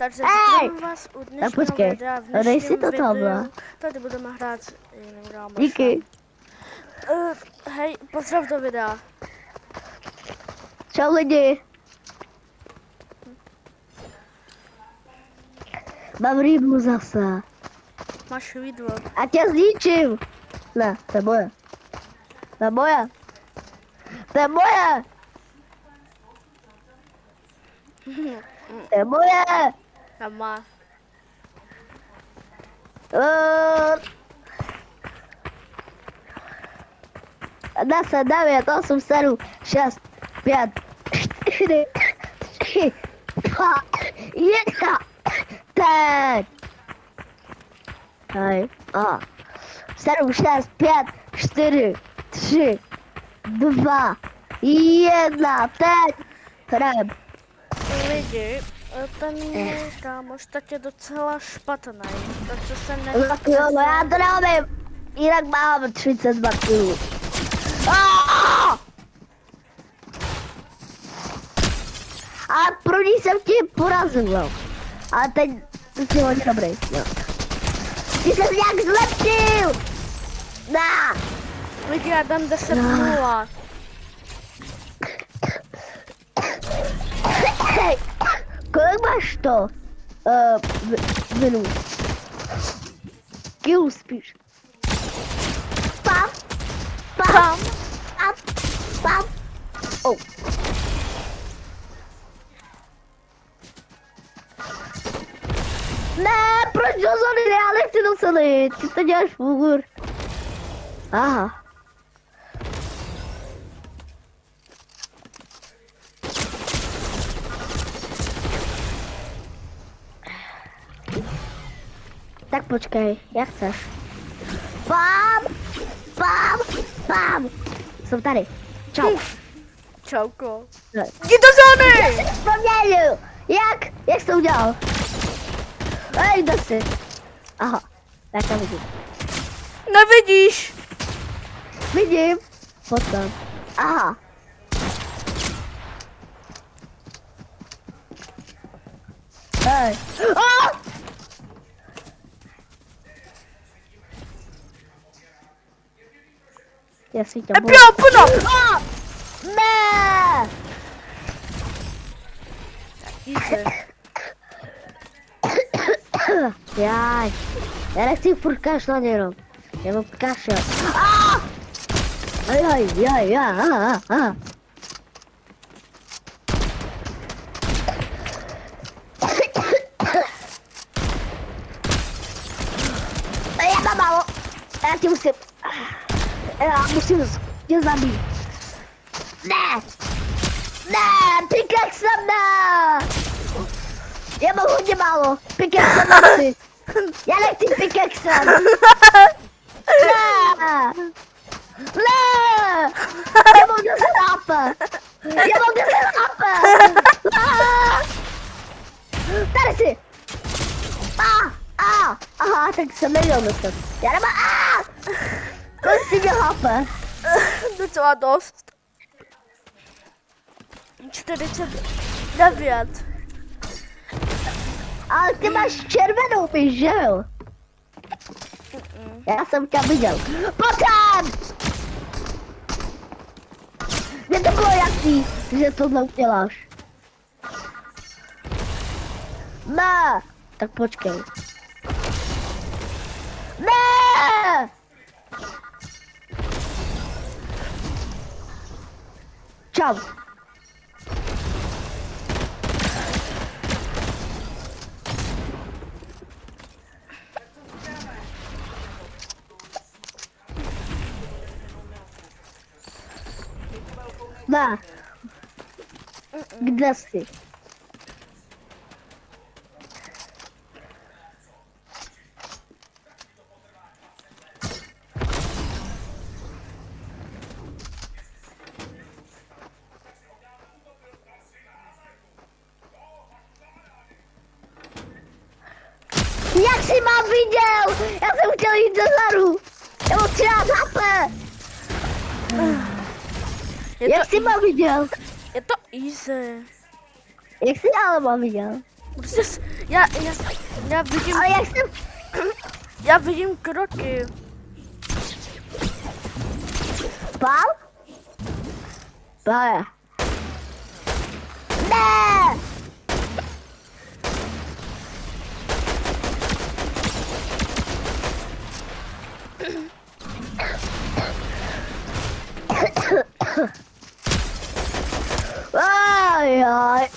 Takže zdravím vás u dnešního počkej, videa. V dej si dnešním to tam, videu tady budeme hrát s jiným kámošem. Díky. Hej, pozdrav do videa. Čau lidi. Mám rýmu zase. Máš vidlo. A tě zničím. Ne, to je moje. To je moje. To je moje. To je moje. Tam má. Uh, 10, 9, 8, 7, 6, 5, 4, 3, 2, 1, teď. Hej, 7, 6, 5, 4, 3, 2, 1, teď. Hrem. Lidi, ten můj kámoš tak je docela špatný, takže se ne... Jo, no já to neumím. Jinak mám 32 kg. A pro ní jsem ti porazil. A teď jsi hodně dobrý. Jo. Ty se nějak zlepšil. Na. Lidi, já dám 10-0. Kolik máš to? Minut. Kill spíš. Pam. Pam. Pam. Pam. Oh. Ne, proč do zóny? Já nechci do zóny. Ty to děláš furt. Aha. Tak počkej, jak chceš? Pam! Pam! Pam! Jsou tady. Čau. Čauko. Ne. Jdi do zóny! Vzpomněl! Jak? Jak jsi to udělal? Hej, kdo jsi? Aha, tak to vidím. Nevidíš! Vidím. Potom. Aha. Hej. Oh! Já si tě boju. Oh! Ne! Jíze. Jaj. Já nechci furt kašlat jenom. Já mám kašel. Jaj. Já mám málo. Já tě musím. Já musím tě zabít. Ne! Ne! Pickaxe jsem ne! Já mám hodně málo. Pickaxe nechci. Já nechci pickaxe. Ne! Ne! Já mám 10 HP. Já mám 10 HP. Tady si. Aha, tak jsem neměl myslet. Já nemám. Kolik jsi měl HP? Docela dost. 49. Ale ty máš červenou myš, že jo? Já jsem tě viděl. Potom! Mně to bylo jasný, že to neuděláš. Ne! Tak počkej. Ne! Čau. Ne. Kde jsi? Jak jsi mám viděl? Já jsem chtěl jít dozadu. Já mám 13 HP. Jak jsi mám viděl? Je to easy. Jak jsi ale mám viděl? Prostě já vidím, Ale jak jsem... já vidím kroky. Pál? Pál. Ne!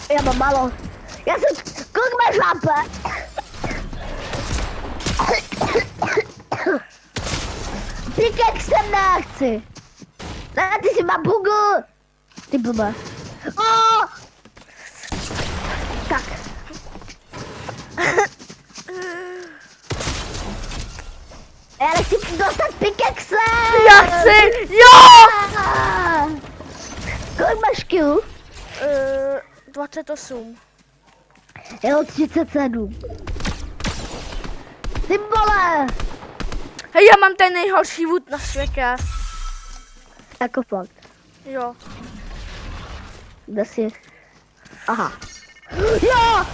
Já mám málo. Já jsem... Kolik máš HP? Pickaxe jsem nechci. Ne, ty si má bugu. Ty blbá. Oh! Tak. Já nechci dostat pickaxe. Já chci, jo! Kolik máš kill? 28. Jo, 37. Ty vole! Hej, já mám ten nejhorší wood na světě. Jako fakt. Jo. Kde jsi? Aha. Jo!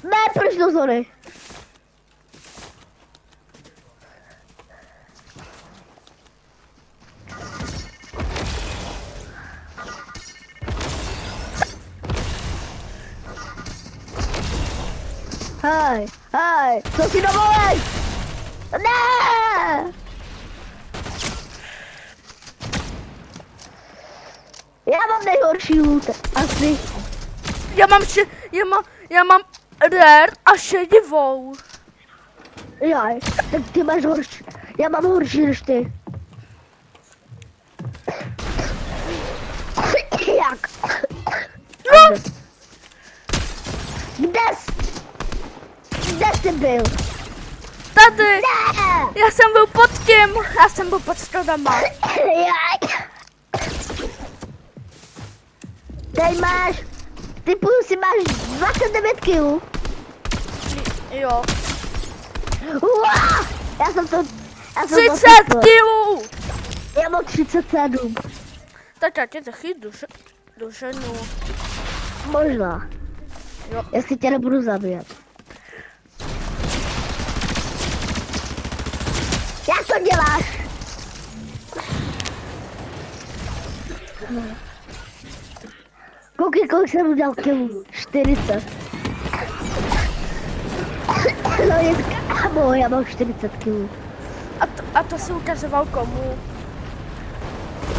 Ne, proč do zóny? Hej, co si dovolíš? Ne! Já mám nejhorší loot, asi. Já mám rare a šedivou. Jaj, tak ty máš horší. Já mám horší než ty. Jak? No. Kde jsi byl? Tady. Ne! Já jsem byl pod tím. Já jsem byl pod strodama. Jaj. Tady máš, ty si máš 29 kg. Jo. Uá! Já jsem to 30 kilů. Já mám 37. Tak já tě taky doženu. Možná. Jo. Jestli tě nebudu zabíjet. Jak to děláš? Koukej, kolik jsem udělal kilů. 40. No je kámo, já mám 40 kilů. A to si ukazoval komu?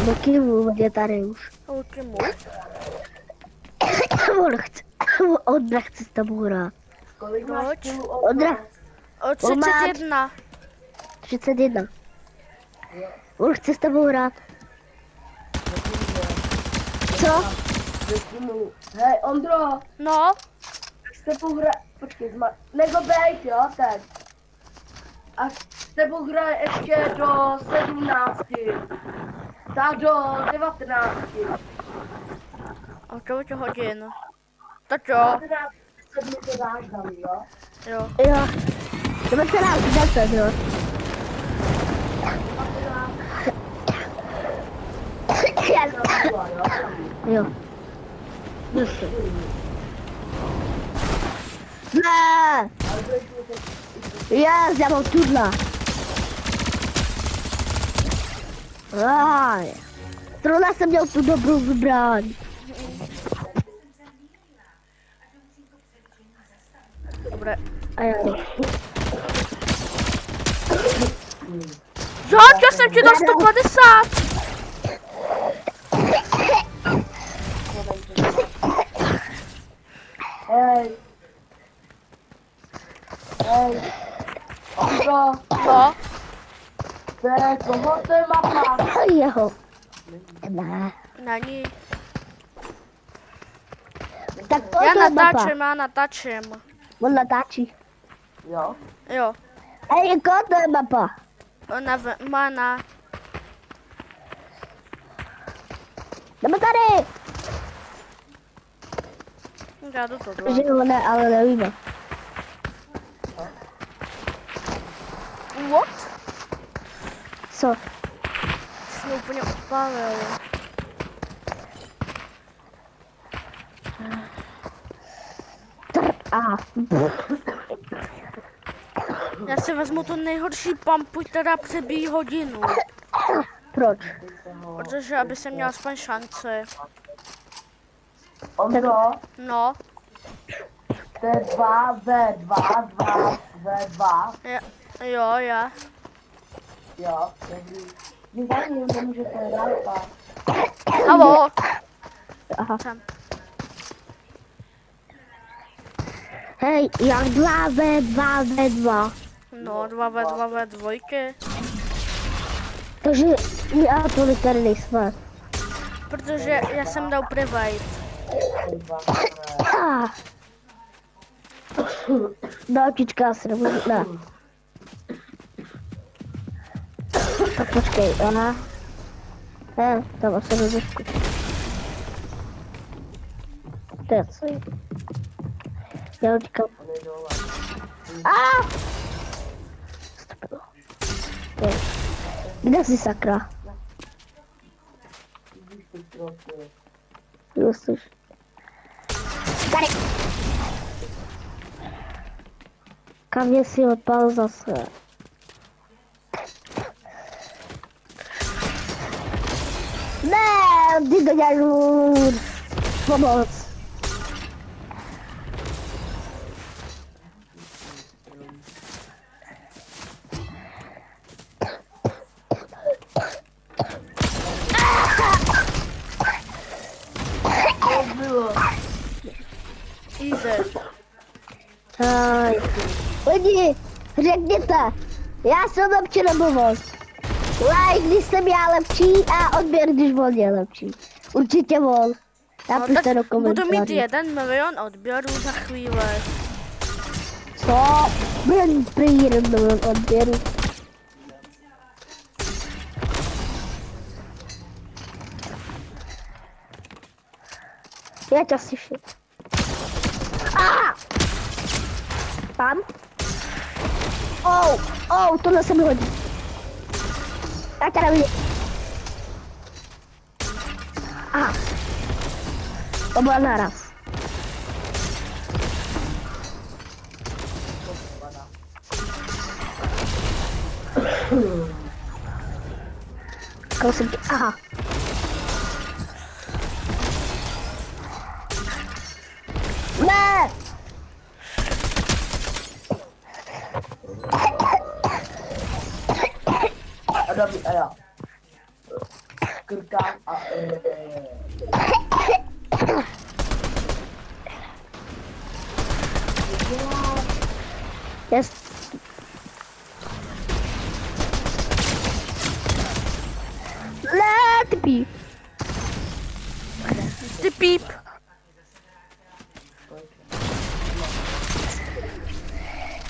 No kilů, je tady už. Komu? On nechce s tebou hrát. Kolik máš Proč? kilů O 31. 31. On chce s tebou hrát. Co? Hej, Ondro, No, s tebou hra... Počkej, nebo bejt, jo, teď. A s tebou hraje ještě do 17. Tak do 19. a kolik hodin? Tak jo, 19 se mi to dáš tam, jo? jo. Jo. 19, 10, jo. Jo. Ne! Yes, já mám tudla. Aj. Zrovna jsem měl tu dobrou zbraň. Dobré. A já Já jsem ti dal 150. Hej. Hej. Ondro, No, to je koho to je mapa? jeho. Ne. není. Tak to Já je mapa. natáčím. On natáčí. Jo. Jo, Hej, jako to je mapa. ona má na... Jdeme tady. Já jdu tohle. Že jo, ne, ale nevíme. What? Co? Jsme úplně odpálili. Aha. Já si vezmu tu nejhorší pampu, která přebíjí hodinu. Proč? Protože aby se měl aspoň šance. Ondro, No, T2, V2, 2, V2. jo, já. Jo, dobrý. Vy za ním nemůžete hrát. Halo. Aha. Jsem. Hej, jak 2v2v2. No, 2v2v2. Takže my a to tady nejsme. Protože já jsem dal private. Ah. Dalčička se nemůžu, ne. Tak počkej, ona. Tam asi nedošku. To je co? Já říkám. Kde jsi, sakra? Jsi. Tady. Kam mě si odpal zase? Ne, ty to děláš pomoc. Easy. Lidi, řekněte, já jsem lepší nebo vol. Like, když jsem já lepší a odběr, když vol je lepší. Určitě vol. Napište do komentářů. Budu mít 1 milion odběrů za chvíli. Co? Bude mít prý 1 milion odběrů. Já tě slyším. Tam? Tohle se mi hodí. Já tě nevidím. Aha. To bylo naraz. Kousek. Aha. Ne! A dobrý, a já. Krkám a Yes. Ne, ty píp. Ty píp.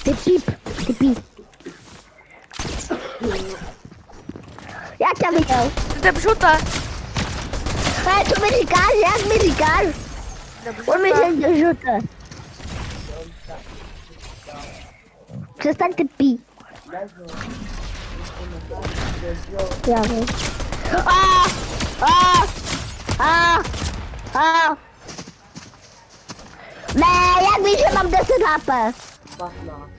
Ty píp. Ty píp. Já tě viděl. Ty jde břuta. Ne, co mi říkáš? Jak mi říkáš? On mi řekl žluté. Přestaň ty pít. Já vím. Ne, jak víš, že mám 10 HP? 15.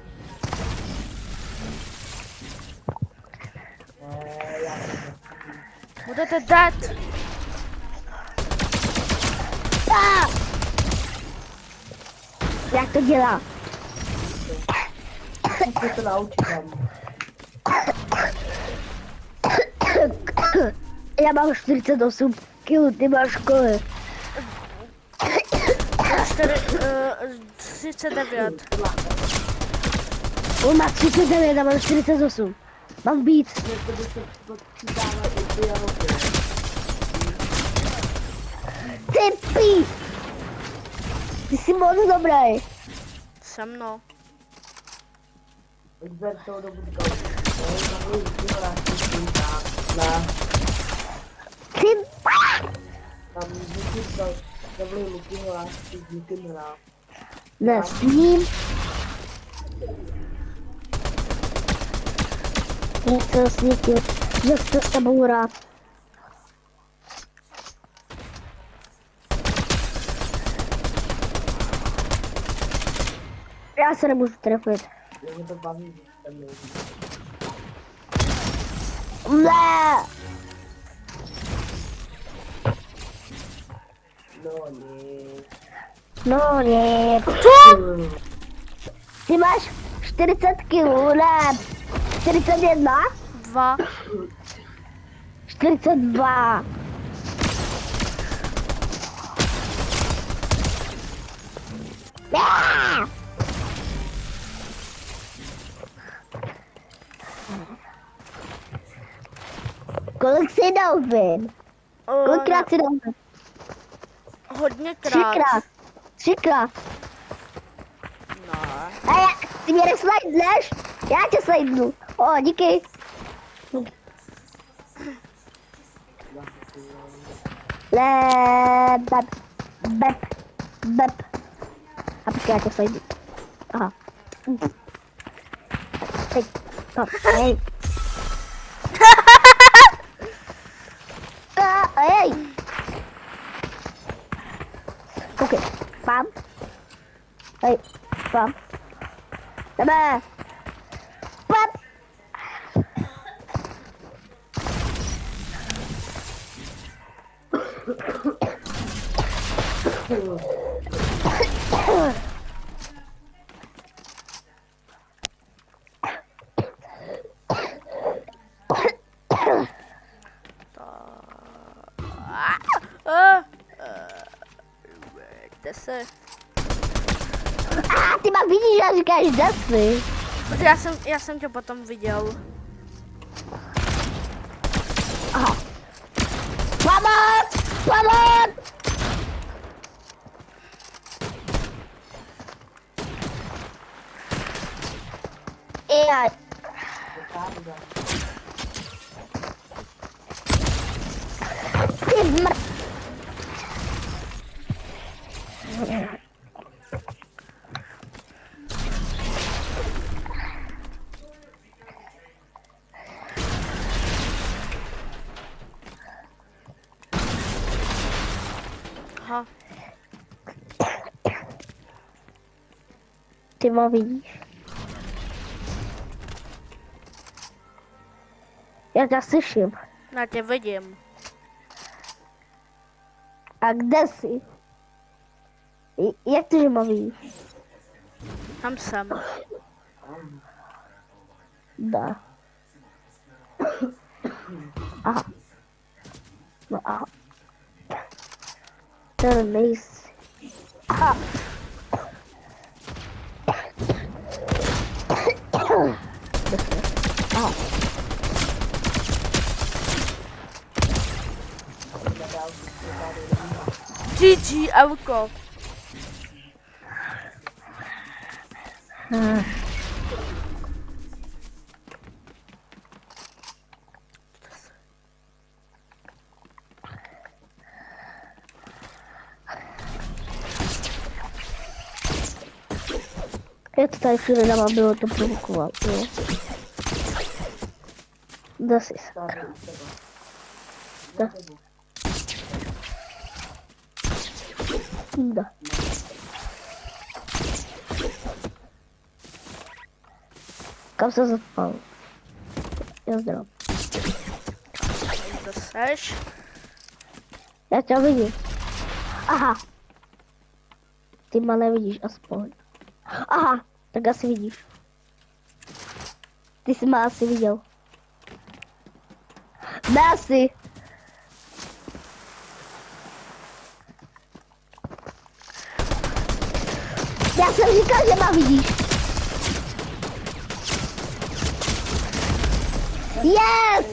Budete dead. Jak to dělá? Musíte se naučit tam. Já mám 48 kg, ty máš kolik? 39. On má 39 a mám 48. Mám víc. Ty pí! Ty jsi moc dobrý. Se mnou. Zber toho do budka. Na. Ty Tam vždycky zavlej Lukyho lásky s nikým hrát. ne, s ním. Nechci s někým, že chci s tebou hrát. Já se nemůžu trefit. Mě to baví, že tam nejde. Ne! No nic. No ne. Ty máš 40 kg, ne? 41? 2. 42. Ne! Kolik jsi dal vin? Kolikrát jsi dal vin? Hodněkrát. Třikrát. Třikrát. No. A ty mě neslajdneš? Já tě slajdnu. O, díky. Beb, beb, beb. A počkej, já tě slajdnu. Aha. Teď, to, hej. Hej. Koukej, pám. Hej, pám. Jdeme. Pam. Kde se? Ty ma vidíš a říkáš, kde jsi? Protože já jsem tě potom viděl. Aha. Pomoc! Pomoc! Jaj. Ty mr... Aha. Ty ma vidíš. Já tě slyším. Já tě vidím. A kde jsi? Jak to, že ma vidíš? Tam jsem. Da. Aha. No aha. Tady nejsi. Aha. Aha. GG, Elko. Já to tady všude dám, aby ho to provokoval, jo. Kde jsi? Kde? Kde? Kam se zaspal? Já zdravím. Kde seš? Já tě vidím. Aha. Ty ma nevidíš aspoň. Aha, tak asi vidíš. Ty jsi ma asi viděl. Kde asi? Já jsem říkal, že ma vidíš. Yes!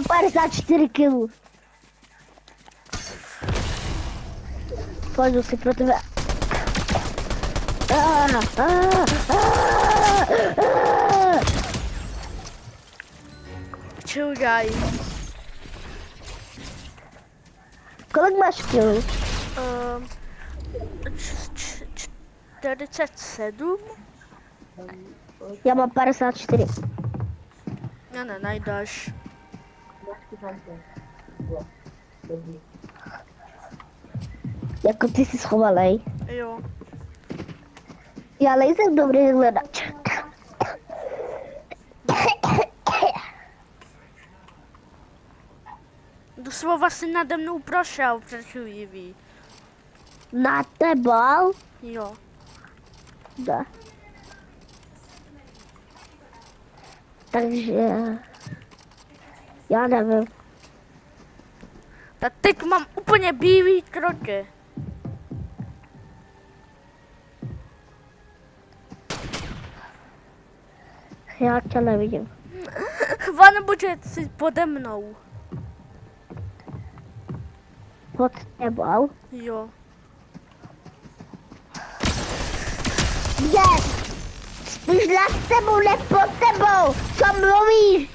54 kg. Pojdu si pro tebe. Čuraj. Kolik máš kil? 47? Já mám 54. Já nenajdeš. Jako ty jsi schovalej. Jo. Já nejsem dobrý hledač. Doslova si nade mnou prošel před chvílí. Na tebou? Jo. Da. Takže... Já nevím. Tak teď mám úplně bílý kroky. Já tě nevidím. Chvan, bože, jsi pode mnou. Pod tebou? Jo. Kde? Spíš nad tebou, ne pod tebou. Co mluvíš?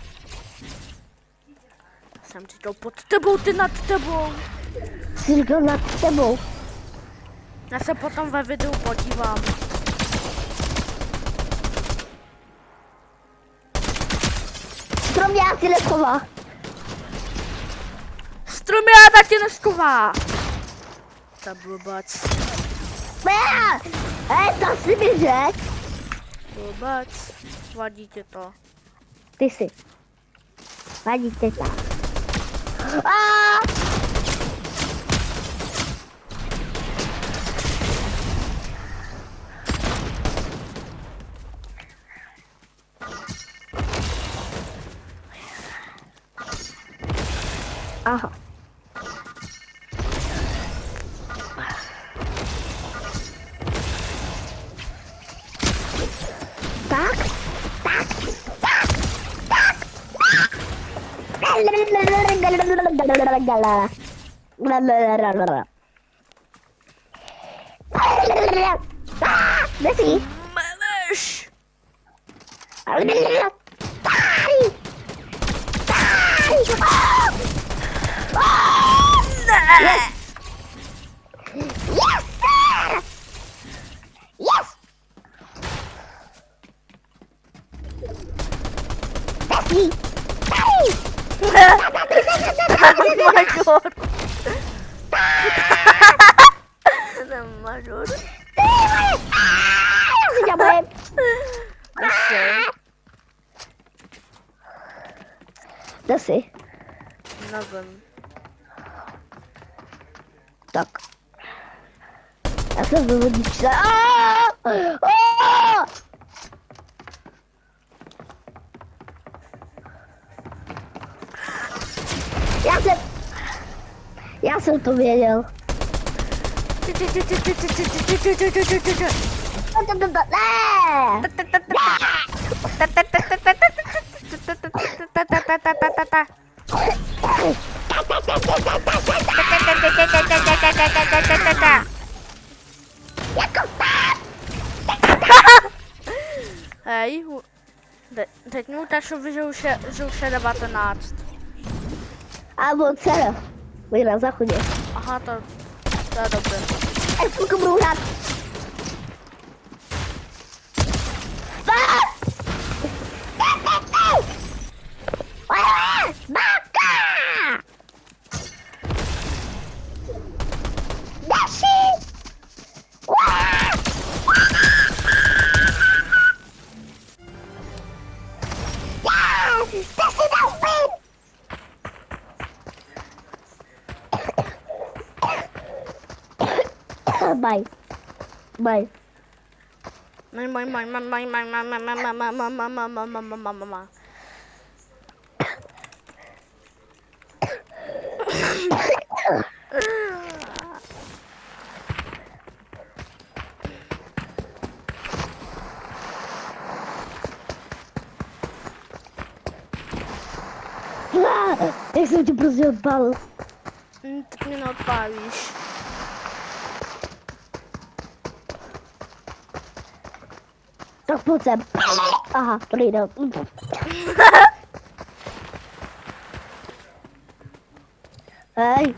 Jsem říkal pod tebou, ty nad tebou. Jsi říkal nad tebou. Já se potom ve videu podívám. Strom já si nechová. Strom já taky nesková. Ta blbac. To si mi řek. Blbac. Vadí tě to. Ty si. Vadí tě to. Aha. Tak. Nesí. Meleš! Ne! Yes, sir! Yes! Nesí. Oh my god! Major. Já si ďabujem. Kde jsi? Nevím. Tak. Já jsem ve vodičce. Já jsem to věděl. Hej, teď mu Tašovi, že už je 19. A on dcera. Bude na záchodě. Aha, to je dobře. Chvilku budu hrát. Báka! Daši! To si dal pít! Bye. Bye. Jak jsem tě prostě odpálil. Tak mě neodpálíš. Tak pojď sem. Aha, to nejde. Hej.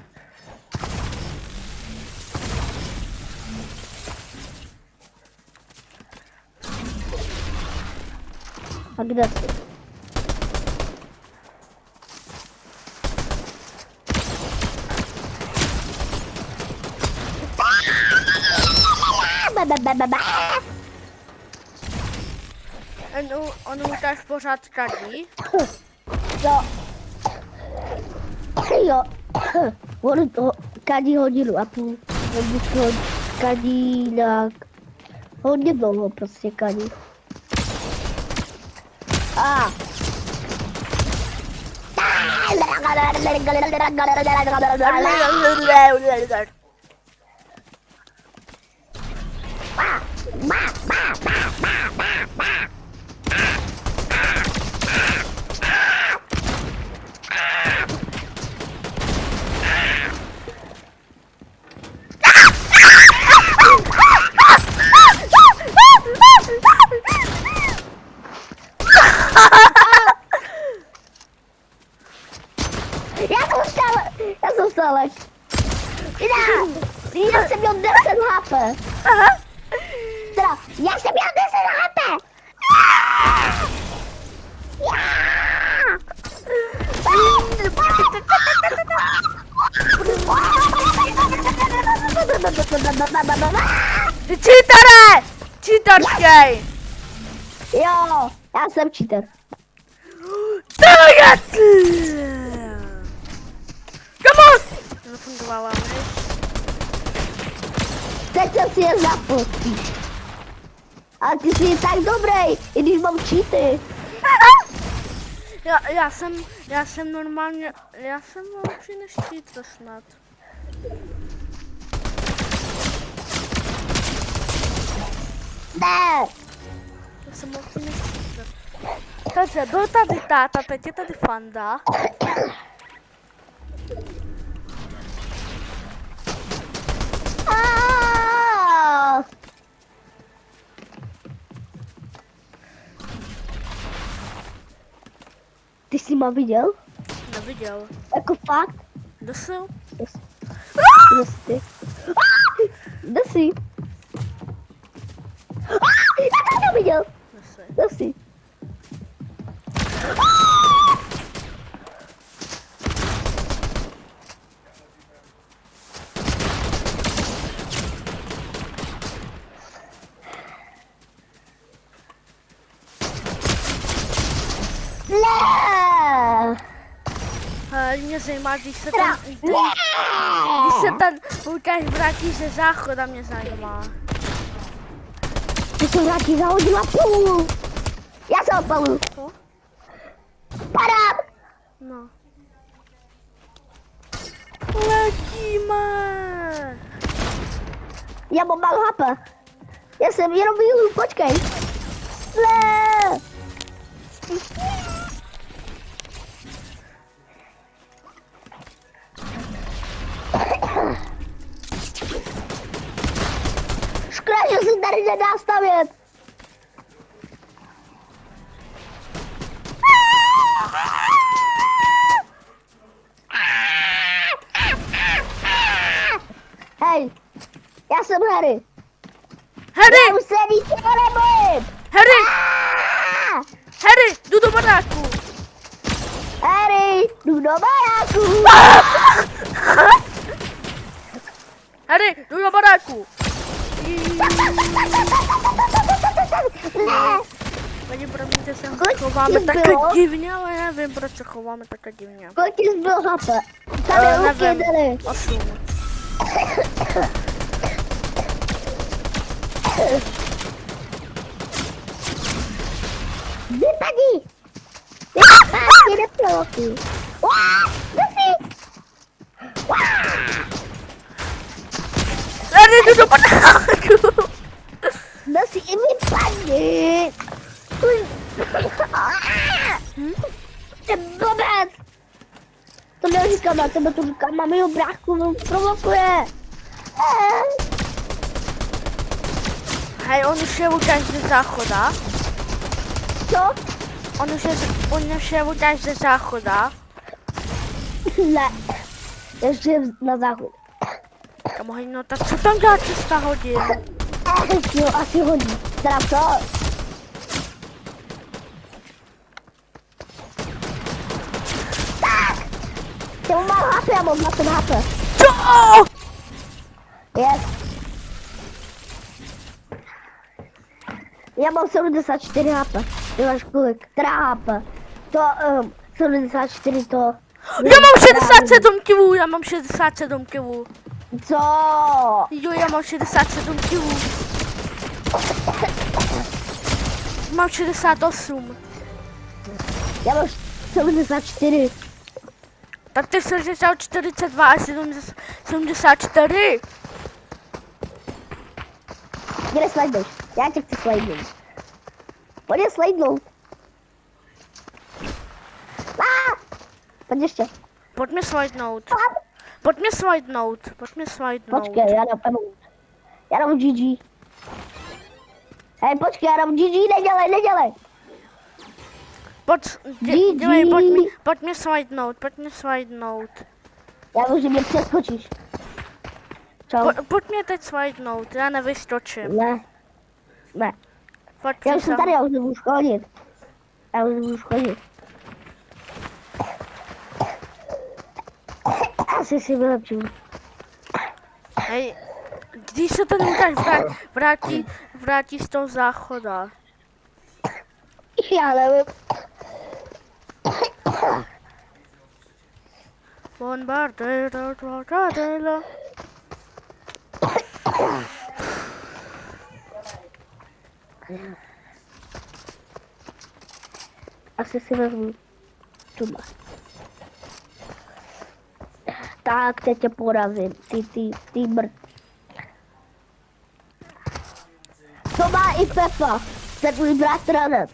A kde jsi? On Lukáš pořád kadí. No. Jo. On to kadí hodinu a půl. On to kadí nějak hodně dlouho prostě kadí. A. Já jsem Salek. Já jsem měl 10 HP. Teda, já jsem měl 10 HP. Ty cheatere! Cheaterskej! Jo, já jsem cheater. To je ty! Kamu! Nefungovala, než? Teď jsem si je zapustil. Ale ty jsi tak dobrý, i když mám cheaty. Já jsem normálně, já jsem lepší než cheater snad. Ne. Já jsem lepší než cheater. Takže byl tady táta, teď je tady Fanda. Ah! Ty jsi ma viděl? Neviděl. Jako fakt? Kde jsou? Kde jsi? Kde jsi? Já to neviděl. Kde jsi? Ne! Mě zajímá, když se Teda, ten Lukáš vrátí ze záchoda, mě zajímá. Ty se vrátí za hodinu a půl. Já se odpaluju. Co? Padám! No. Letíme! Já mám málo HP. Já jsem jenom vyjdu, počkej. Ne! Škoda, že se tady nedá stavět. Hej, já jsem Harry. Harry! Já už se ničeho nebojím. Harry! Ah! Harry! Jdu do baráku! Harry, jdu do baráku. Harry! Jdu do baráku! Ne, Vadí, promiňte, se Kolik chováme jsi tak bylo? divně, ale nevím, proč se chováme tak divně. kolik jsi byl HP? Tady ruky Nevím. dali. 8. Vypadni! Vypadni, neprovokuj. Kde jsi? Harry, jdu do baráku! Kde jsi i vypadni? Ty blbec! To neříkám na tebe, to říkám na mého bráchu, on provokuje. Hej, on už je Lukáš ze záchoda. Co? On už je Lukáš ze záchoda. Ne. Ještě na záchod. Kam no tak co tam dělá 300 hodin? Jo, asi hodí. Teda co? Tak! Já mám HP, já mám na ten HP. Co? Yes. Já mám 74 HP. Ty máš kolik? Trápa. To, 74 to... Já mám 67 kilů, já mám 67 kilů. Co? Jo, já mám 67 kilů. Mám 68. Já mám 74. Tak ty jsi říkal 42 a 74. Kde neslajdneš? Já tě chci slajdnout. Pojď je slajdnout. Pojď ještě. Pojď mě slidnout. Pojď mě slidnout. Pojď mě slidnout. Počkej, já dám GG. Hej, počkej, já dám GG, nedělej. Dělej, pojď mě slidnout, pojď mě slidnout. Já vím, že mě přeskočíš. Čau. Pojď mě teď slidnout, já nevyskočím. Ne. Pojď Já už jsem tady, já už nemůžu chodit. Asi si vylepším. Hej, když se ten Lukáš vrátí z toho záchoda. Já nevím. Bombardero. Asi si vezmu tuhle. Tak, teď tě porazím. Ty mrt. To má i Pepa. Ten můj bratranec.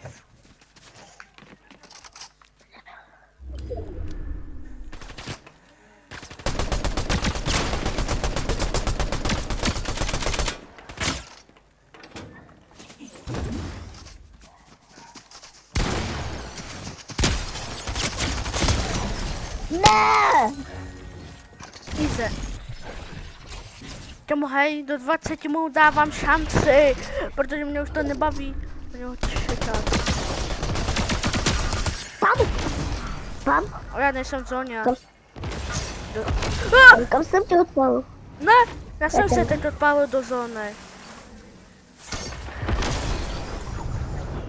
Ne! Ize. Tomu hej, do 20 mu dávám šanci, protože mě už to nebaví. Mě ho čekat. Pam? A já nejsem v zóně. Kam jsem tě odpal? Ne, já jsem se teď odpálil do zóny.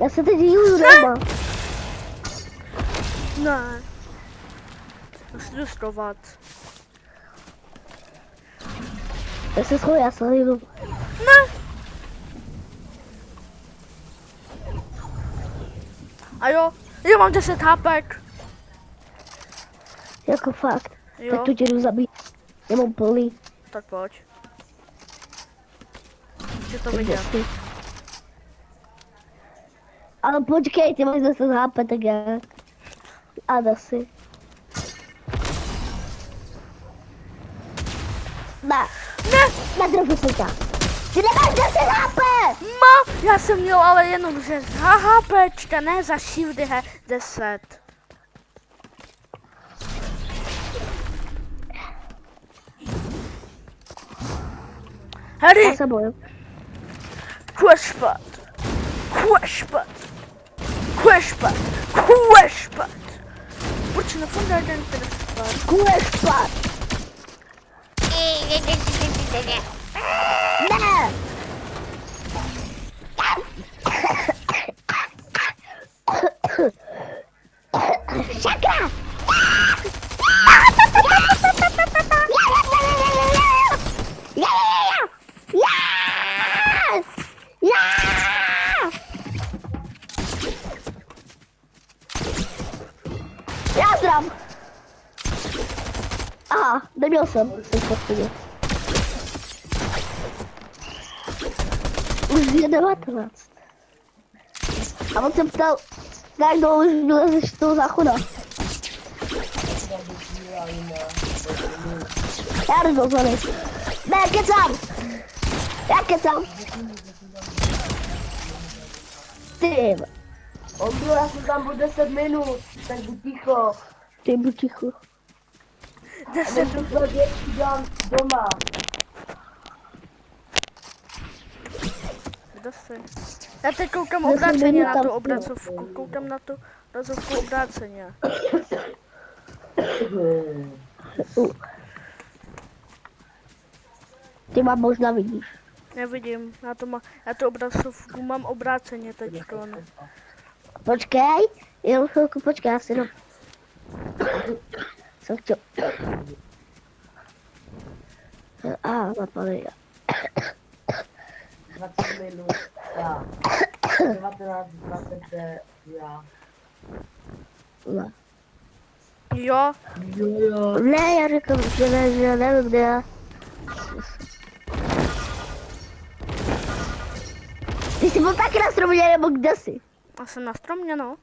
Já se teď jdu doma. Ne. Musím dostovat. Já se schoju, já se jdu. Ne. A jo, já mám 10 hápek. Jako fakt. Jo. Tak tu tě jdu zabít. Já mám plný. Tak pojď. Že to viděl. Ale počkej, ty máš 10 HP, tak jak? A asi. Ne. Netrefil jsem tě. Ty nemáš 10 HP! Já jsem měl ale jenom že za HPčka, ne za shield 10. Harry, Já se bojím. Quashpad. Proč na fundament ten spad? Quashpad! Ne! Sakra! Já zdrám! Aha, neměl jsem pochodě. Už je 19. A on se ptal, jak dlouho už vylezeš z toho záchoda. Já jdu do zóny. Ne, kecám! Já kecám! Ty, Ondro, já jsem tam byl 10 minut, tak buď ticho. ty buď ticho. 10 Jsem to větší dělám doma. Kdo jsi? Já teď koukám Já jsem obráceně byl na tam, tu jo. obrazovku. Koukám na tu obrazovku obráceně. Ty mám možná vidíš. Nevidím, já tu obrazovku mám obráceně teď. Počkej, jenom chvilku počkej, já si jenom... Jsem chtěl... Napadej. 20 minut, já. 19, 20, já. Ne. Jo, Jo. Ne, já říkám, že nevím, kde já. Ty jsi byl taky na stromě, nebo kde jsi? a jsem na stromě, no.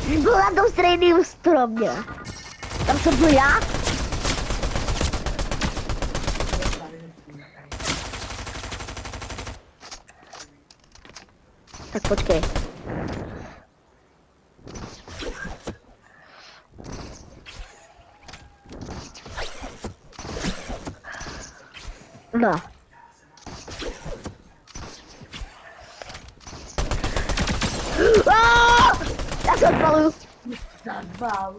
Jsi byl na tom stejným stromě. Tam jsem byl já? Tak počkej. No. Já se odpaluju. Zadbal.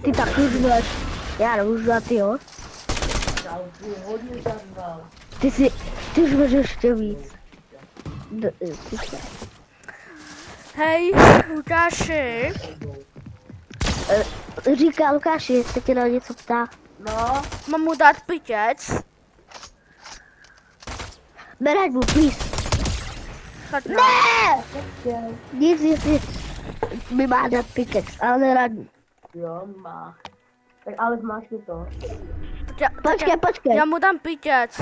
Ty taky zveš. Já nemůžu dát, jo. Já už hodně zadbal. Ty už máš ještě víc. Hej, Lukáši. Říká Lukáši, se tě na něco ptá. No, Mám mu dát pitěc? Berať mu, please. Tak no. Ne! počkej. Nic. Mi má dát pickaxe, ale neradí. Jo, má. Tak ale máš mi to. Počkej. Já mu dám pitěc.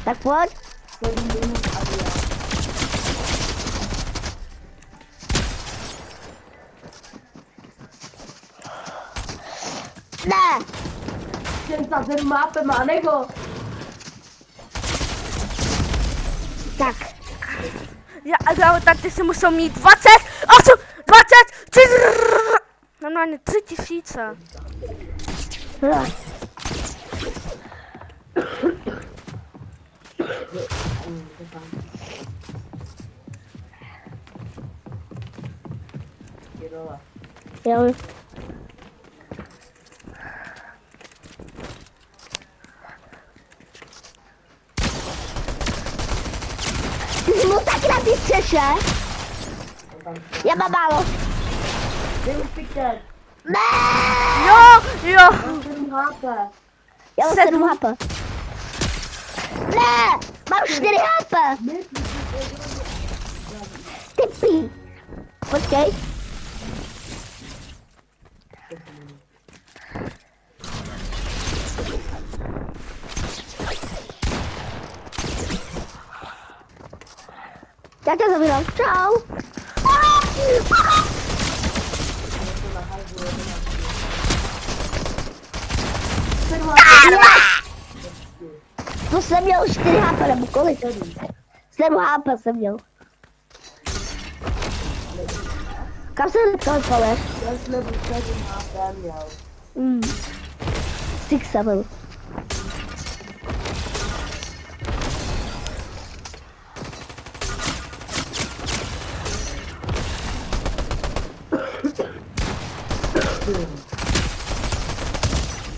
Tak pojď. 7 minut a já. Ne! Ten za 7 mápem, a nebo? Tak. Já, tak ty si musel mít 20, 20, normálně 3000. No. Je dole. Jo. Ty jsi byl taky na té střeše? Já mám málo. Dej mi piket. Ne! Jo, Mám 7 HP. Já mám 7 HP. Ne! Mám 4 HP. Ty pí. Počkej. Já tě zabírám. Čau. To jsem měl 4 HP nebo kolik? 7 HP jsem měl. Kam se to odpaleš? Já jsem 7 HP měl. 6, 7.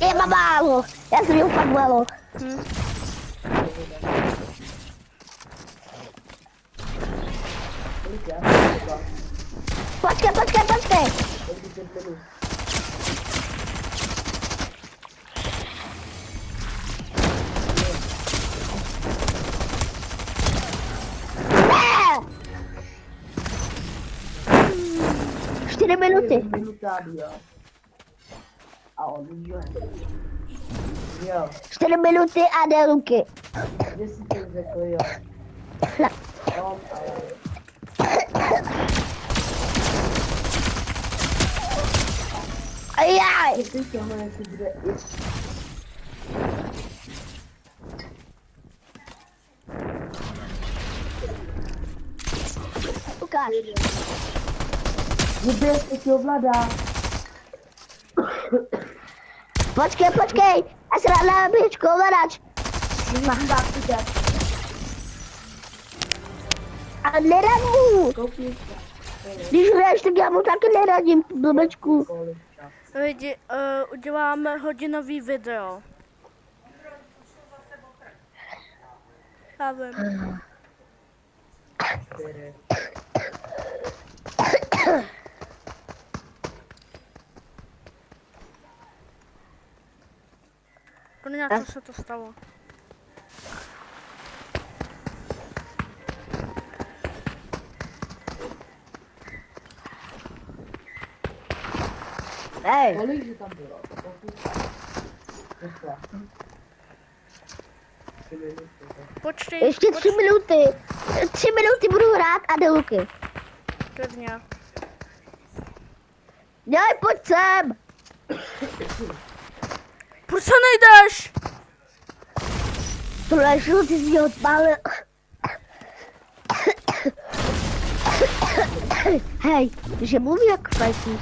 Je mám málo. Já jsem měl fakt málo. Kolik já? Počkej. 10 minut. Ne! 4 minuty. Minutami, jo. A on jo. Jo, 4 minuty a jde ruky. kde jsi to řekl, jo. On, ale... Ajaj. Ty tohle, jestli bude... Ukáž. Vůbec to ti ovládá. Počkej. Já se rád na běžku ovladač. Mám dát piket. A neradím. Koupíš to. Když hraješ, tak já mu taky neradím, blbečku. Kolik čas. lidi, uděláme hodinový video. Já vím. 4. Koně, co se to stalo? Hej, Kolik že tam bylo? Počkej, ještě 3 minuty. 3 minuty budu hrát a jde Luky. Klidně. Dělej, pojď sem. Proč se nejdeš? Tohle žlutý ty si ho odpálil. Hej, že mluví jak fajfí.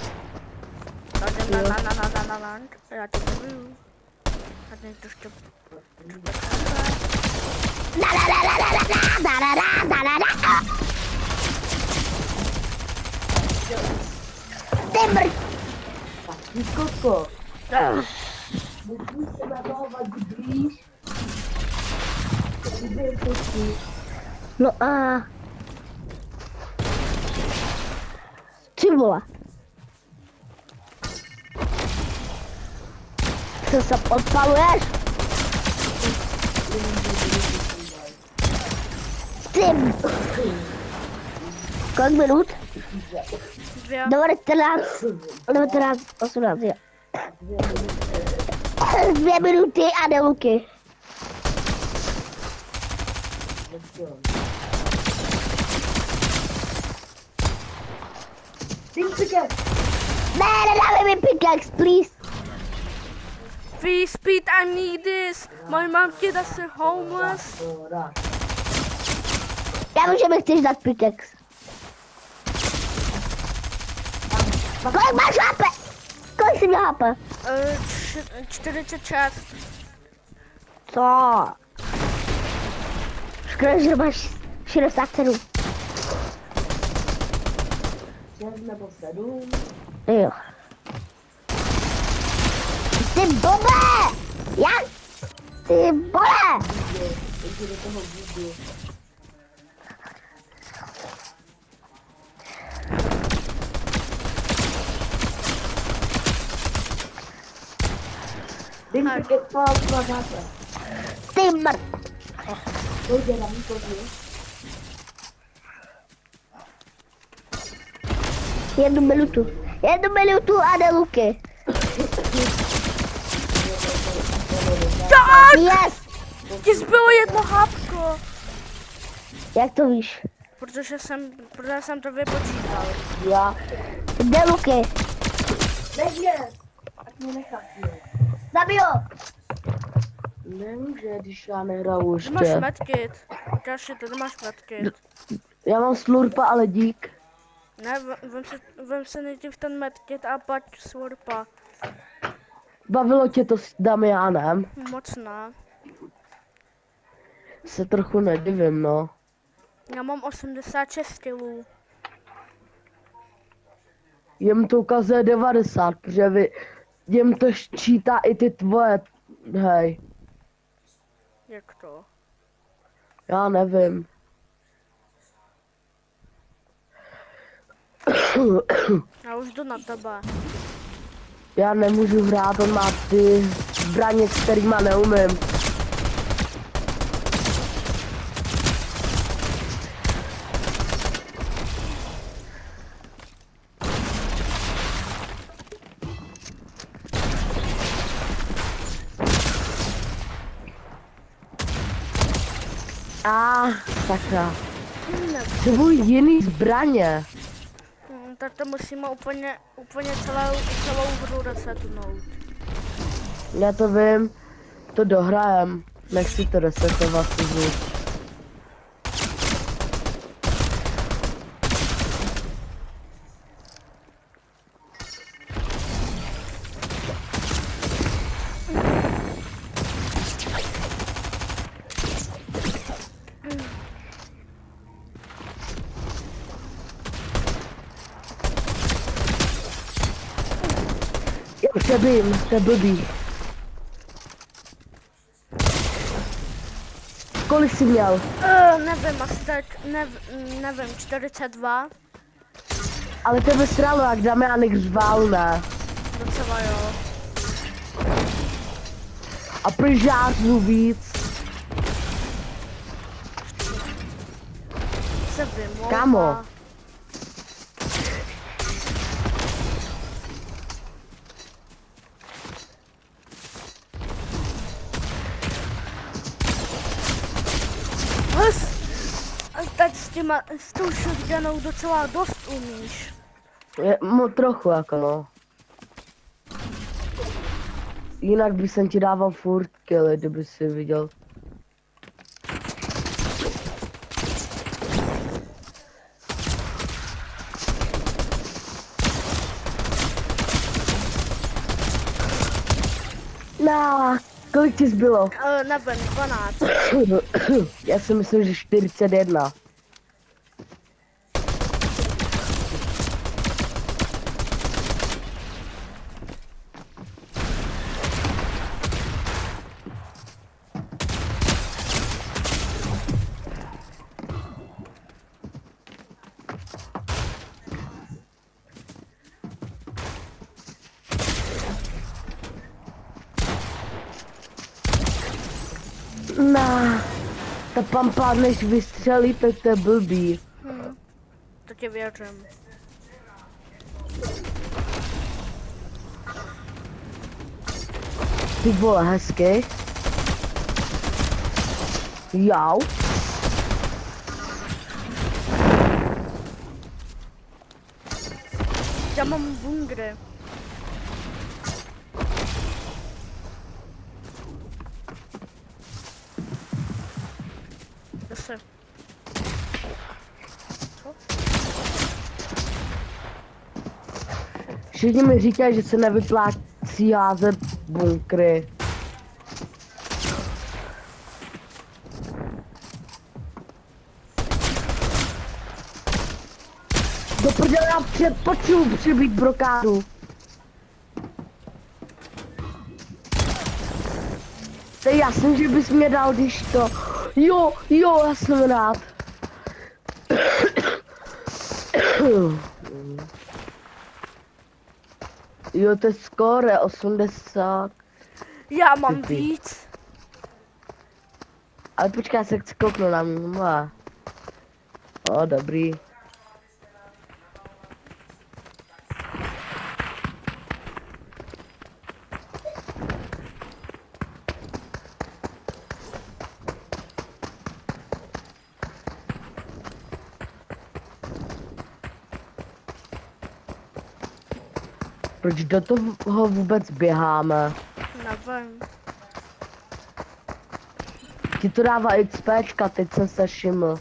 Já tě nebudu. A teď to ještě... Ty mrť. Koko. Musíš se na toho vadit blíž. No a... Ty vole. Co se odpaluješ? Ty... Kolik minut? 2. 19, 18, jo. 2 minuty a jde Luky. Ne, nedáme mi pickaxe, please. Please, Pete, I need this. My mom kid is homeless. Já vím, že mi chceš dát pickaxe. Kolik máš HP? Kolik jsi měl HP? 46. Co? Škoda, že máš 67. 6 nebo 7? Jo. Ty blbe! Jak? Ty vole! Jdi do toho budu. Dej mi pět záte. Ty mrt! Pojď na východně. 1 minutu. 1 minutu a jde Luky. Tak! Yes! Ti zbylo jedno hápko. Jak to víš? Protože jsem to vypočítal. Já. Jde Luky. Nech mě. Ať mě nechat. Zabij ho! Nemůže, když já nehraju Ty máš ještě. medkit. Kaši, ty nemáš medkit. Já mám slurpa, ale dík. Ne, vem si nejdřív ten medkit a pak slurpa. Bavilo tě to s Damianem? Moc ne. Se trochu nedivím, no. Já mám 86 kilů. Jim to ukazuje 90, protože jim to ščítá i ty tvoje, hej. Jak to? Já nevím. Já už jdu na tebe. Já nemůžu hrát, on má ty zbraně, kterýma neumím. Sakra. Potřebuji jiný zbraně. Tak to musíme úplně celou hru resetnout. Já to vím, to dohrajem. Nechci to resetovat tu hru. Přebím, to je blbý. kolik jsi měl? Nevím, asi tak, nevím, 42. Ale tebe sralo, jak Damiánek řval, ne? Docela jo. A proč žádnou víc? Se vymlouvá. Kámo. A tak s tou shotgunou docela dost umíš. Trochu jako no. Jinak by jsem ti dával furt killy, kdyby si viděl. No, kolik ti zbylo? Nevím, 12. Já si myslím, že 41. No, ta pampa než vystřelí, tak to je blbý. To ti věřím. Ty vole, hezky. Jau. Já mám bungry. Zase. Co? Všichni mi říkají, že se nevyplácí házet bunkry. Do prdele, já potřebuji přibít brokádu. To je jasný, že bys mě dal, když to... Jo, já jsem rád. Jo, to je skóre 80. Já mám Ty. víc. Ale počkej, já se chci kouknout na mě. O, dobrý. Proč do toho vůbec běháme? Nevím. Ti to dává XPčka, teď jsem se všiml.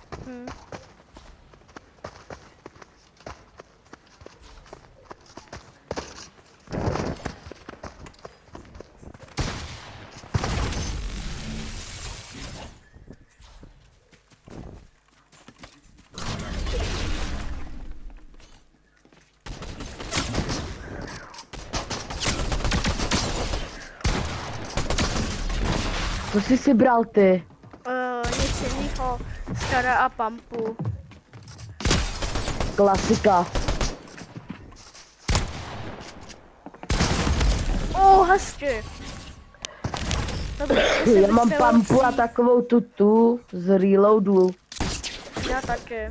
Co jsi si bral ty? Nic jiného. Skara a pampu. Klasika. Hezky. Já mám pampu a takovou tutu z reloadu. Já taky.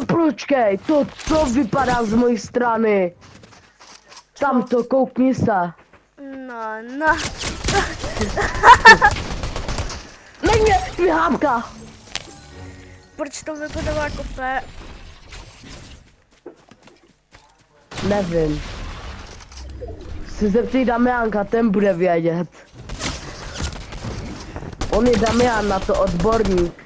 Počkej, to co vypadá z mojí strany? Tam to, koukni se. No. Nech mě, vyhámka. Proč to vypadalo jako P? Nevím. Se zeptej Damiánka, ten bude vědět. On je Damián na to odborník.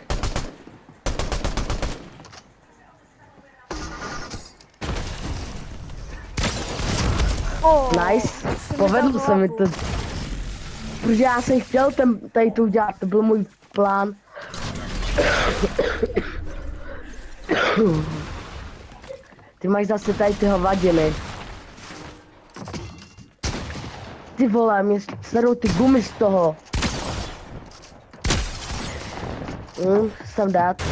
Nice, povedlo se mi to. Protože já jsem chtěl tady to udělat, to byl můj plán. Ty máš zase tady ty hovadiny. Ty vole, mě Serou ty gumy z toho. Jsem dát.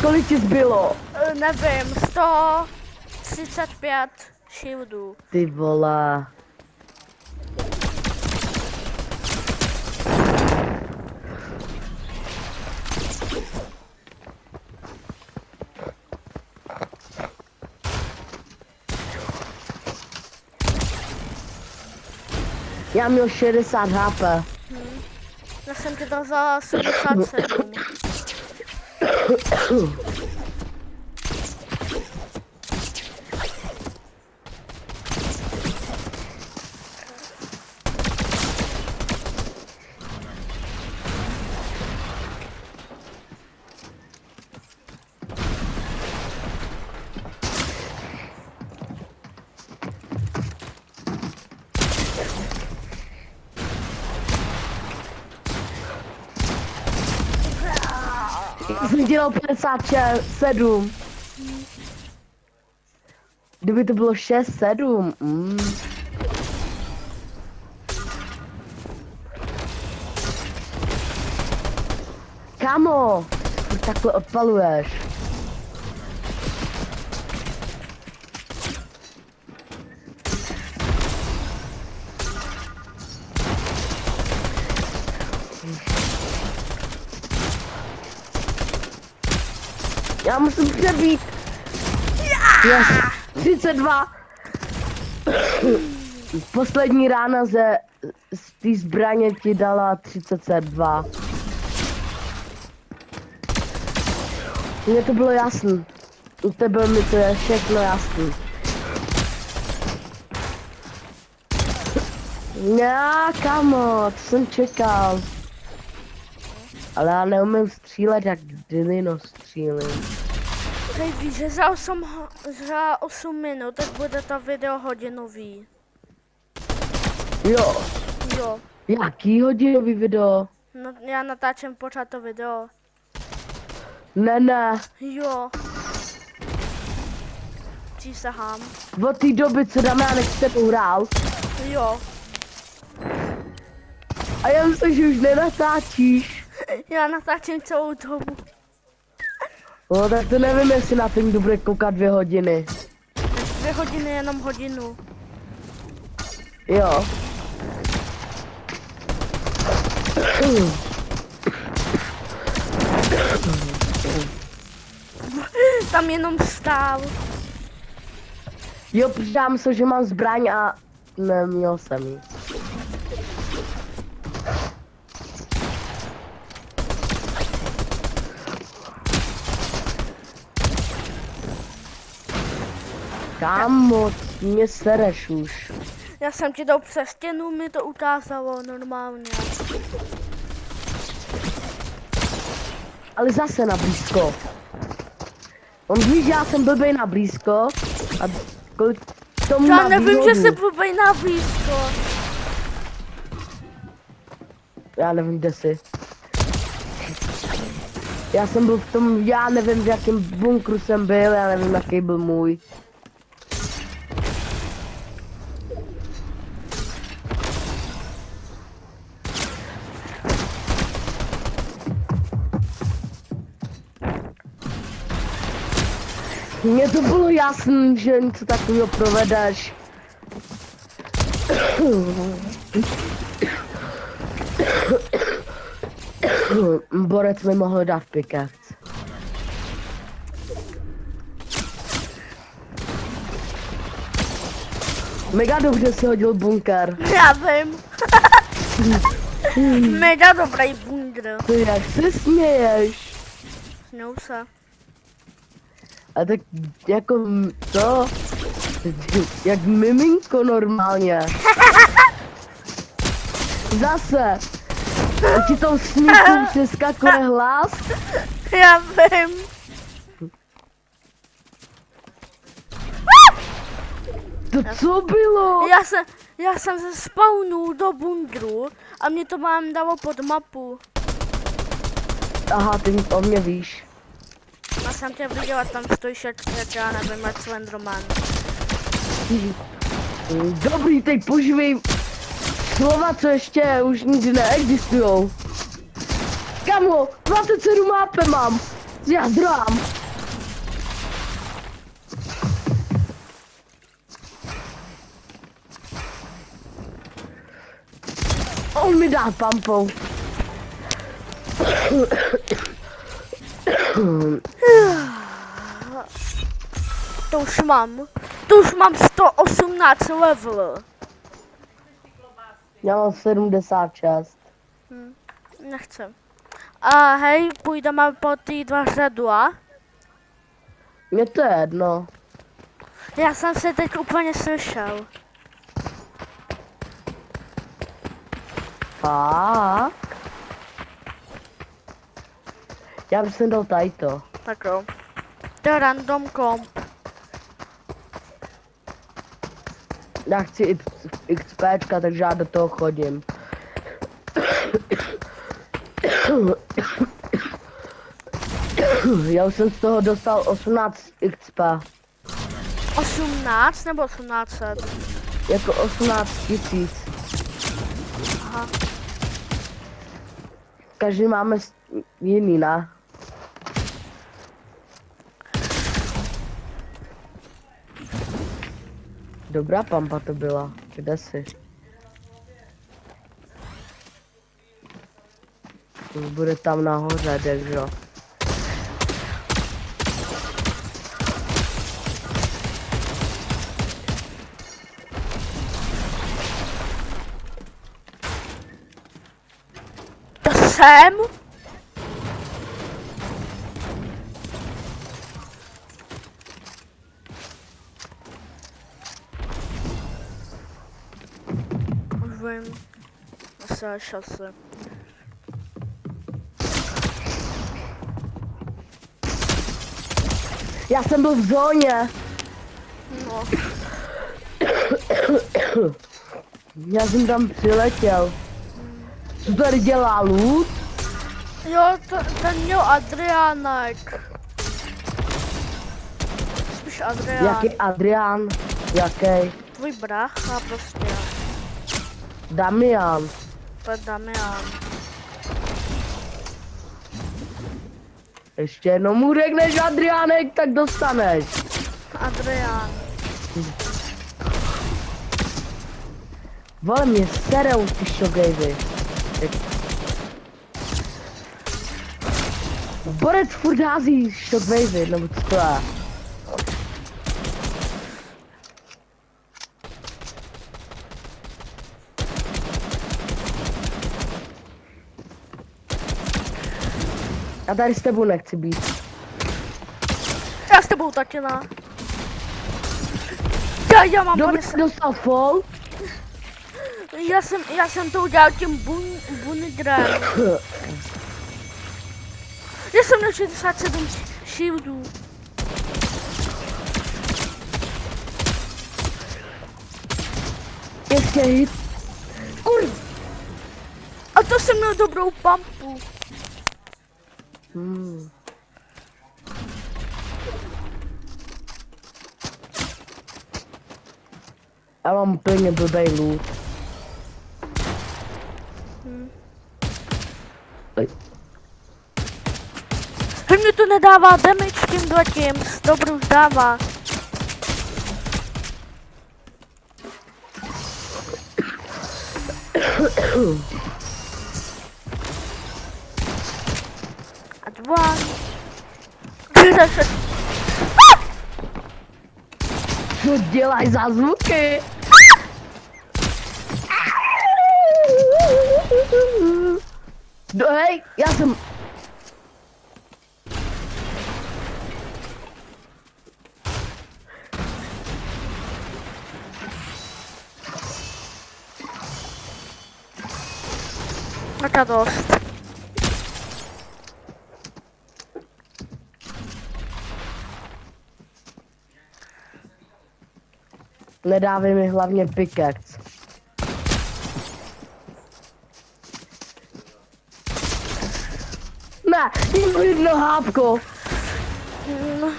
Kolik ti zbylo? Nevím, 135 shieldů. Ty vole. Já měl 60 HP. Já jsem ti dal za 77. Jsem dělal 57. Kdyby to bylo 6, 7. Kamo, furt takhle odpaluješ. Já musím přebít. Yes. 32. Poslední rána z té zbraně ti dala 32. Mně to bylo jasný. U tebe mi to je všechno jasný. Já, kamo, to jsem čekal. Ale já neumím střílet, jak Dino střílím. Hej, víš, že za 8 minut, tak bude to video hodinový. Jo, Jo, jaký hodinový video? no, já natáčím pořád to video. Ne. Jo. Přísahám. Od té doby, co Damiánek s tebou hrál. Jo. A já myslím, že už nenatáčíš. Já natáčím celou dobu. No tak to nevím, jestli na ten bude koukat 2 hodiny. 2 hodiny, jenom hodinu. Jo. Tam jenom stál. Jo, protože já myslel, že mám zbraň a neměl jsem ji. Kámo, mě sereš už. Já jsem ti dal přes stěnu, mi to ukázalo normálně. Ale zase na blízko. On ví, že já jsem blbej na blízko. A kolik tomu Já má nevím, výhodu. že se blbej na blízko. Já nevím, kde jsi. Já jsem byl v tom, já nevím, v jakém bunkru jsem byl, já nevím, jaký byl můj. Mně to bylo jasný, že něco takového provedeš. Borec mi mohl dát pickaxe. Mega dobře si hodil bunker. Já vím. Mega dobrý bundr. Ty jak se směješ? Směju se. A tak jako to, jak miminko normálně. Zase. A ti tou smíchu přeskakuje hlas. Já vím. To co bylo? Já jsem se spawnul do bundru a mě to mám dalo pod mapu. Aha, ty o mě víš. A Já jsem tě viděl a tam stojíš jak já nevím, jak Slenderman. Dobrý, teď používej slova, co ještě už nikdy neexistujou. Kamo, 27 HP mám. Já zdrám. On mi dá pampou. To už mám 118 level. Já mám 76. Nechcem. A hej, půjdeme po ty dva řadu, a? Mně to je jedno. Já jsem se teď úplně slyšel. Fakt? Já bych sem dal tajto. Tak jo. To je random comp. Já chci XPčka, takže já do toho chodím. Já už jsem z toho dostal 18 XP. 18 nebo 1800? Jako 18 000. Aha. Každý máme jiný, ne? Dobrá pampa to byla. Kde jsi? Bude tam nahoře, takže. To jsem? Už vím. Asi až asi. Já jsem byl v zóně. No. Já jsem tam přiletěl. Co tady dělá loot? Jo, ten měl Adriánek. Spíš Adrián. Jaký Adrián? Jaký? Tvůj brácha prostě. Damian. To je Damian. Ještě jednou mu řekneš Adriánek, tak dostaneš. Adrián. Vole, mě serou ty shockwavy. Borec furt hází shockwavy, nebo co to je? Já tady s tebou nechci být. Já s tebou taky ne. Já mám Kdo by 50. dostal fall? Já jsem to udělal tím bunigrem. Já jsem na 67 shieldů. Ještě hit. Kurv. A to jsem měl dobrou pampu. Já mám úplně blbej loot. Mě to nedává damage tím letím. Dobrou už dává. A dva. Co děláš za zvuky? Hej, já jsem... Tak dost. Nedávej mi hlavně pickaxe. Ne, jedno hápko. Mm,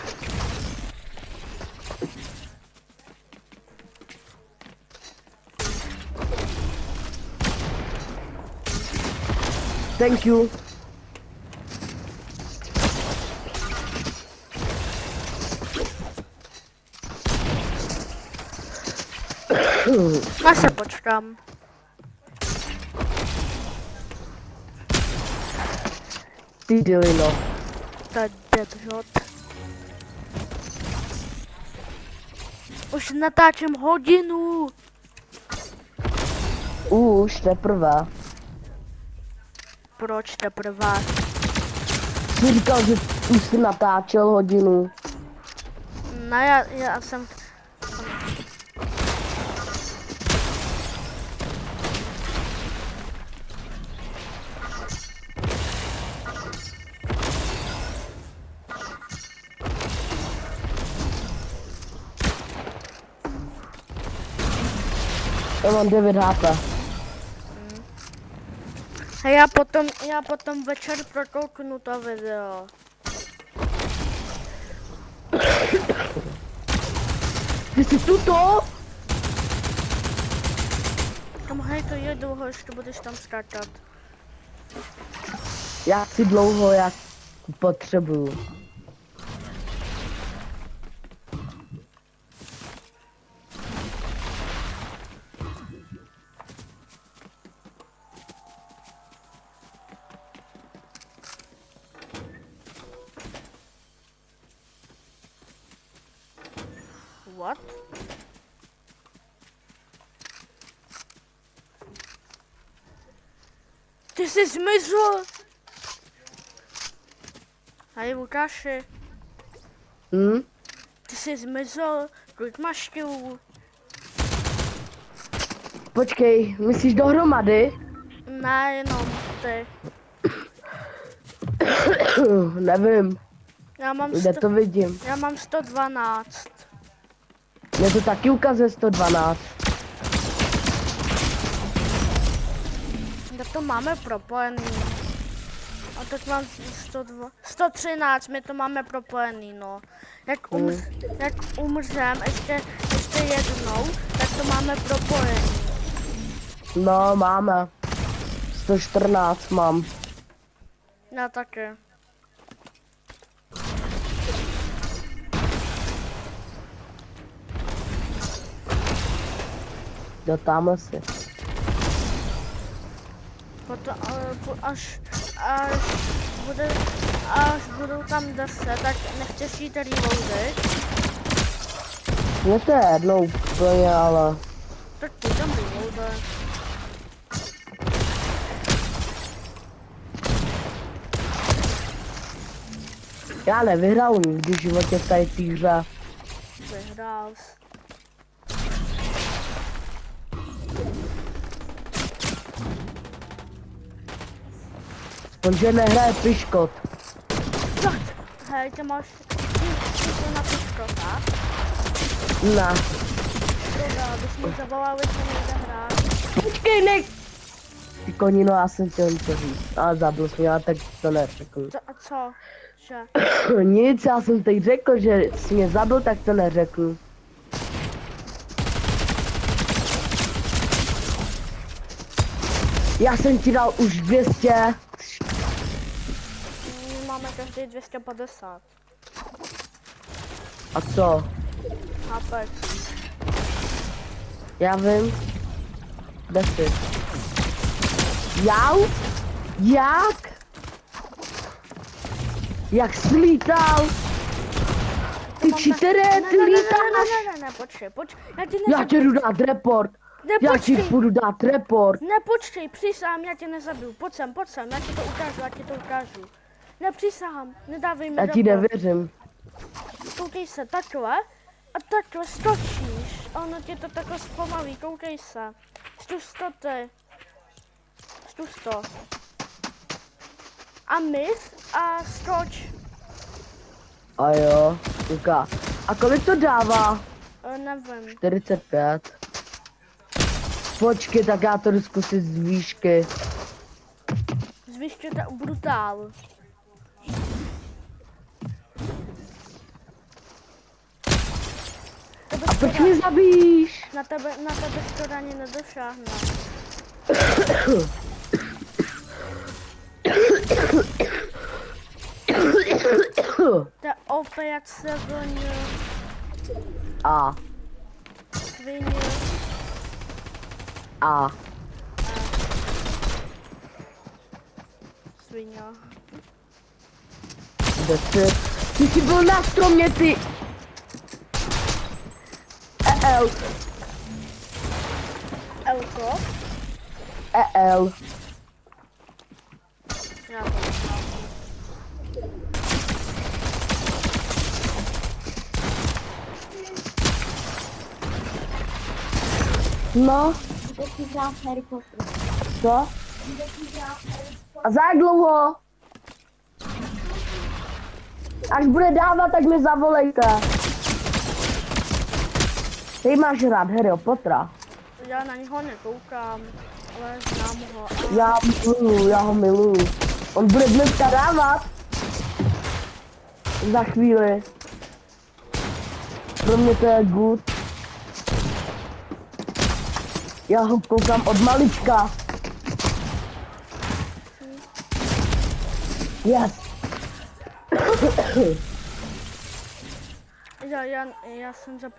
Thank you. Já se počkám. Ty dilino. To je deadshot. Už natáčím hodinu. Už teprve. Proč teprve? Jsi říkal, že už jsi natáčel hodinu. Ne, já jsem... Já mám 9 HP. A já potom večer prokouknu to video. Ty jsi tuto? Tam hej, to je dlouho, ještě budeš tam skákat. Já chci dlouho, jak potřebuju. What? Ty jsi zmizl! Hej, Lukáši, ty jsi zmizl, kolik máš kilů? Počkej, myslíš dohromady? Ne, jenom ty. Nevím, Já mám, kde to vidím. já mám 112. Mě to taky ukazuje 112. Tak to máme propojený. A teď mám 102, 113, my to máme propojený, no. Jak umřem ještě jednou, tak to máme propojený. No, máme. 114 mám. Já taky. Jo, tamhle si. Potom, až budou tam 10, tak nechceš jít reloadit. Mně to je jedno úplně, ale... Tak půjď tam reloadit. Já nevyhrál nikdy v životě v tady té hře. Vyhrál jsi. On že nehraje piškot. Tak, hej, ty máš to na pičko, tak? Ne. Škoda, bys mi zavolal, že nejde hrát. Počkej, nech! Ty konino, já jsem chtěl něco říct. Ale zabil jsi mě, ale tak to neřekl. A co? Že? Nic, já jsem teď řekl, že jsi mě zabil, tak to neřekl. Já jsem ti dal už 200. My máme každý 250. A co? Chápeš? Já vím. 10. Jau? Jak? Jak jsi lítal? Ty cheatere, ty lítáš? Ne, počkej, Já ti jdu dát report. Já ti budu dát report. Ne, počkej, přísahám, já tě nezabiju. Pojď sem, já ti to ukážu. Ne, přísahám, nedávej mi Já ti report. nevěřím. Koukej se, takhle a takhle skočíš. A ono tě to takhle zpomalí, koukej se. Zkus to ty. Zkus to. A mys a skoč. A jo, uká. A kolik to dává? Nevím. 45. Počkej, tak já to jdu zkusit z výšky. Zvíš, že to je brutál. A proč skoro, mě zabíjíš? na tebe skoro ani nedošáhne. To je opět jak se vlnil, A, svinil. a. Svině. Kde jsi? Ty jsi byl na stromě, ty. EL, Elko? EL. Já to neznám. No, co? A za jak dlouho? Až bude dávat, tak mi zavolejte. Ty máš rád Harryho Pottera. Já na něho nekoukám, ale znám ho. Já ho miluju. On bude dneska dávat. Za chvíli. Pro mě to je good. Já ho koukám od malička. Yes. Já jsem zapomněl.